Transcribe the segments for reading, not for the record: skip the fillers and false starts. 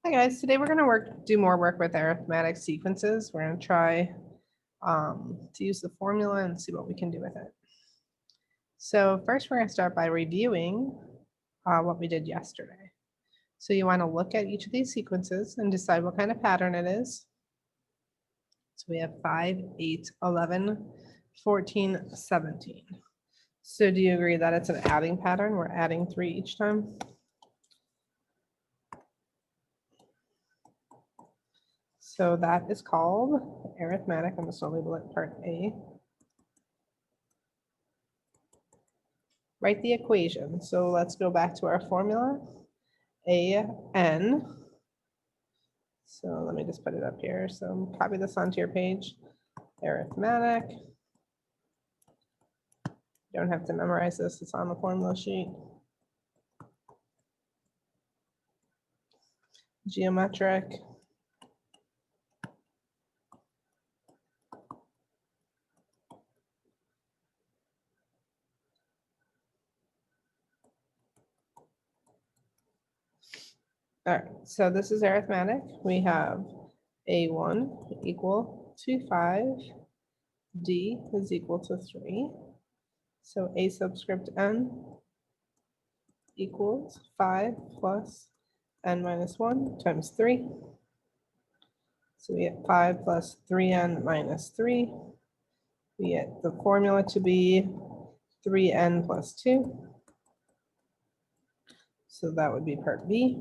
Hi guys, today we're going to do more work with arithmetic sequences. We're going to try to use the formula and see what we can do with it. So first we're going to start by reviewing what we did yesterday. So you want to look at each of these sequences and decide what kind of pattern it is. So we have 5, 8, 11, 14, 17. So do you agree that it's an adding pattern? We're adding 3 each time. So that is called arithmetic. I'm just going to label it part A. Write the equation. So let's go back to our formula. AN. So let me just put it up here. So copy this onto your page. Arithmetic. You don't have to memorize this. It's on the formula sheet. Geometric. All right, so this is arithmetic. We have A1 equal to 5. D is equal to 3. So A subscript N equals 5 plus N minus 1 times 3. So we get 5 plus 3N minus 3. We get the formula to be 3N plus 2. So that would be part B.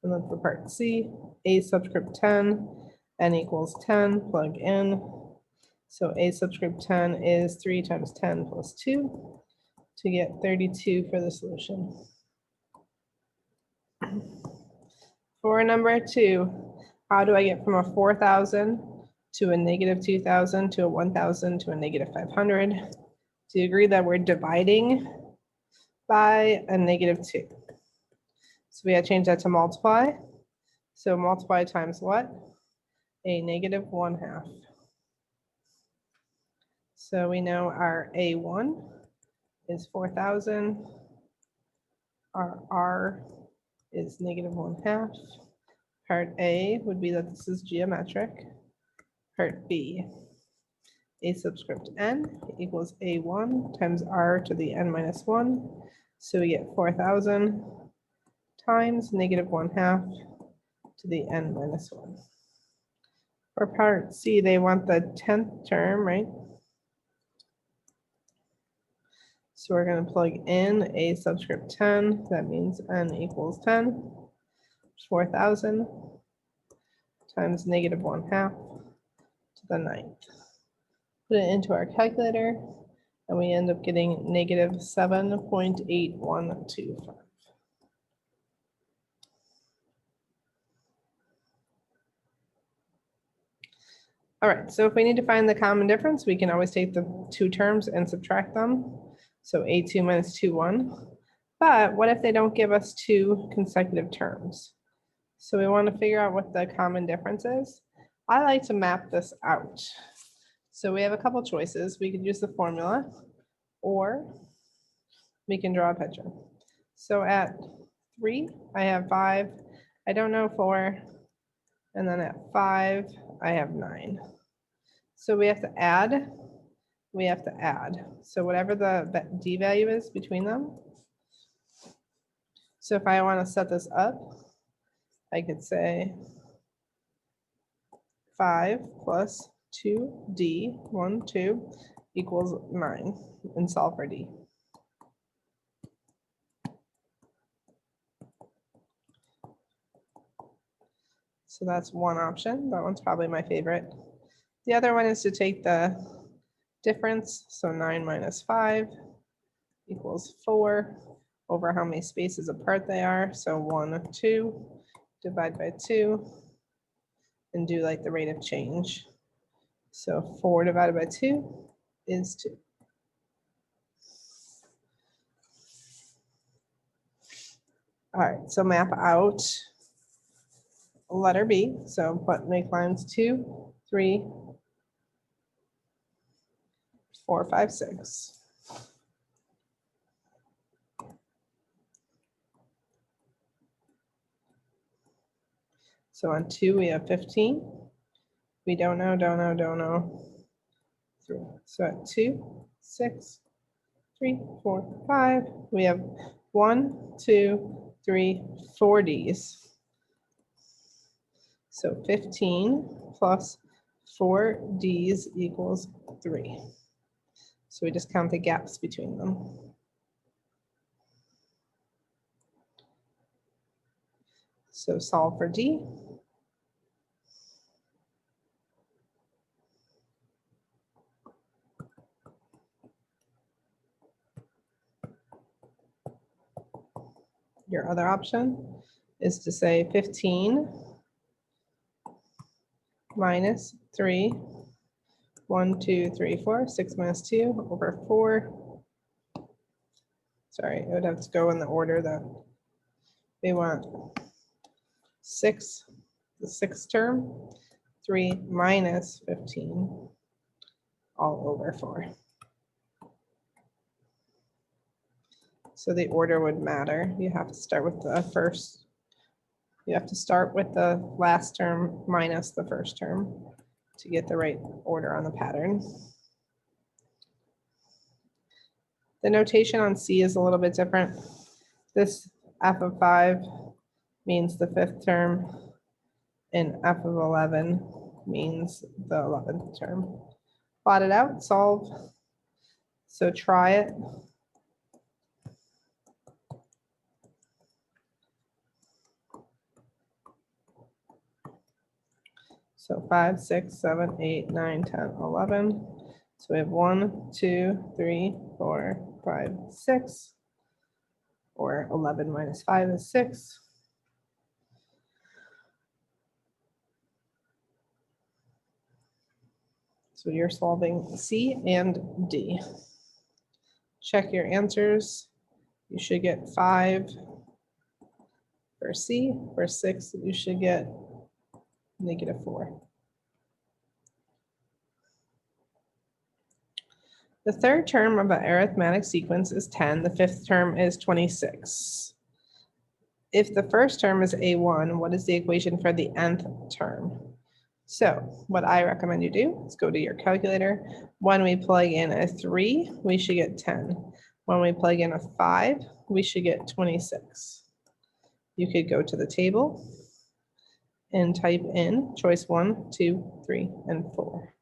And then for part C, A subscript 10, N equals 10, plug in. So A subscript 10 is 3 times 10 plus 2 to get 32 for the solution. For number 2, how do I get from a 4,000 to a negative 2,000 to a 1,000 to a negative 500? Do you agree that we're dividing by a negative 2? So we had to change that to multiply. So multiply times what? A negative 1/2. So we know our A1 is 4,000. Our R is negative 1/2. Part A would be that this is geometric. Part B, A subscript N equals A1 times R to the N minus 1. So we get 4,000 times negative 1/2 to the N minus 1. For part C, they want the 10th term, right? So we're going to plug in A subscript 10. That means N equals 10. 4,000 times negative 1/2 to the 9th. Put it into our calculator, and we end up getting negative 7.8125. All right, so if we need to find the common difference, we can always take the 2 terms and subtract them. So A2 minus 2(1). But what if they don't give us 2 consecutive terms? So we want to figure out what the common difference is. I like to map this out. So we have a couple choices. We could use the formula, or we can draw a picture. So at 3, I have 5. I don't know 4. And then at 5, I have 9. So we have to add. We have to add. So whatever the D value is between them. So if I want to set this up, I could say 5 plus 2D, 1, 2, equals 9, and solve for D. So that's one option. That one's probably my favorite. The other one is to take the difference. So 9 minus 5 equals 4 over how many spaces apart they are. So 1, 2, divide by 2, and do like the rate of change. So 4 divided by 2 is 2. All right, so map out letter B. So make lines 2, 3, 4, 5, 6. So on 2, we have 15. We don't know. 3. So at 2, 6, 3, 4, 5, we have 1, 2, 3, 4 Ds. So 15 plus 4 Ds equals 3. So we just count the gaps between them. So solve for D. Your other option is to say 15 minus 3, 1, 2, 3, 4, 6 minus 2 over 4. Sorry, it would have to go in the order that we want. 6, the sixth term, 3 minus 15, all over 4. So the order would matter. You have to start with the first. You have to start with the last term minus the first term to get the right order on the pattern. The notation on C is a little bit different. This f of 5 means the 5th term, and f of 11 means the 11th term. Plot it out, solve. So try it. So 5, 6, 7, 8, 9, 10, 11. So we have 1, 2, 3, 4, 5, 6. Or 11 minus 5 is 6. So you're solving C and D. Check your answers. You should get 5 for C. For 6, you should get -4. The third term of an arithmetic sequence is 10. The fifth term is 26. If the first term is A1, what is the equation for the nth term? So what I recommend you do is go to your calculator. When we plug in a 3, we should get 10. When we plug in a 5, we should get 26. You could go to the table and type in choice 1, 2, 3, and 4.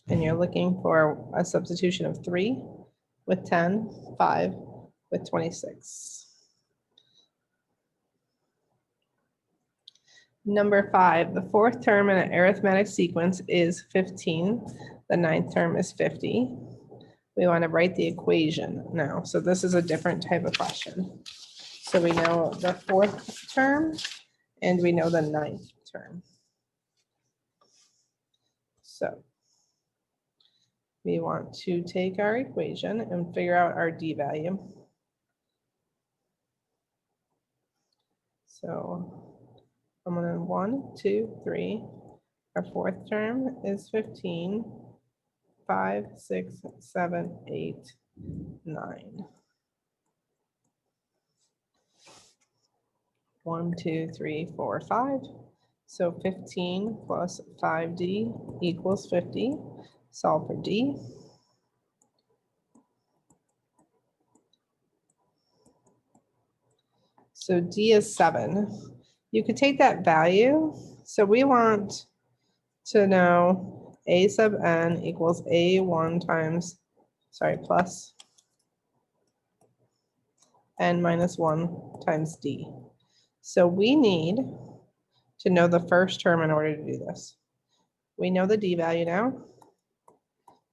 And you're looking for a substitution of 3 with 10, 5 with 26. Number 5, the fourth term in an arithmetic sequence is 15. The ninth term is 50. We want to write the equation now. So this is a different type of question. So we know the fourth term and we know the ninth term. So we want to take our equation and figure out our D value. So I'm going to 1, 2, 3. Our fourth term is 15. 5, 6, 7, 8, 9. 1, 2, 3, 4, 5. So 15 plus 5D equals 50. Solve for D. So D is 7. You could take that value. So we want to know A sub n equals A1 times, plus n minus 1 times D. So we need to know the first term in order to do this. We know the D value now.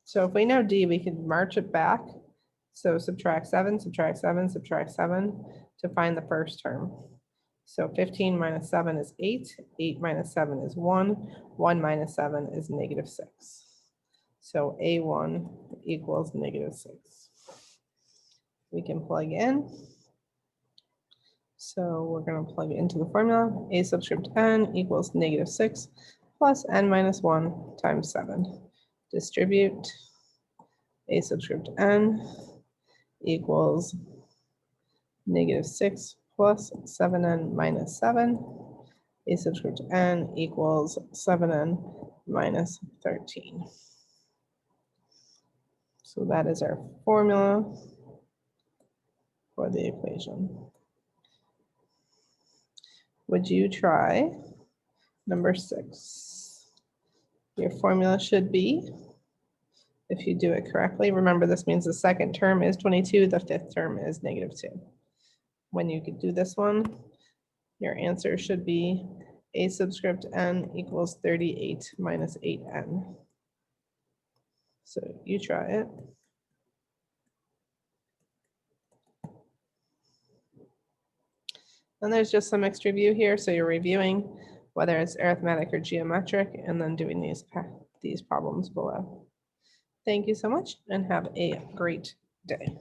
So if we know D, we can march it back. So subtract 7, subtract 7, subtract 7 to find the first term. So 15 minus 7 is 8. 8 minus 7 is 1. 1 minus 7 is -6. So A1 equals -6. We can plug in. So we're going to plug into the formula. A subscript n equals -6 plus n minus 1 times 7. Distribute. A subscript n equals -6 plus 7n minus 7. A subscript n equals 7n minus 13. So that is our formula for the equation. Would you try number 6? Your formula should be, if you do it correctly, remember this means the second term is 22, the fifth term is -2. When you could do this one, your answer should be a subscript n equals 38 minus 8n. So you try it. And there's just some extra view here, so you're reviewing whether it's arithmetic or geometric, and then doing these problems below. Thank you so much, and have a great day.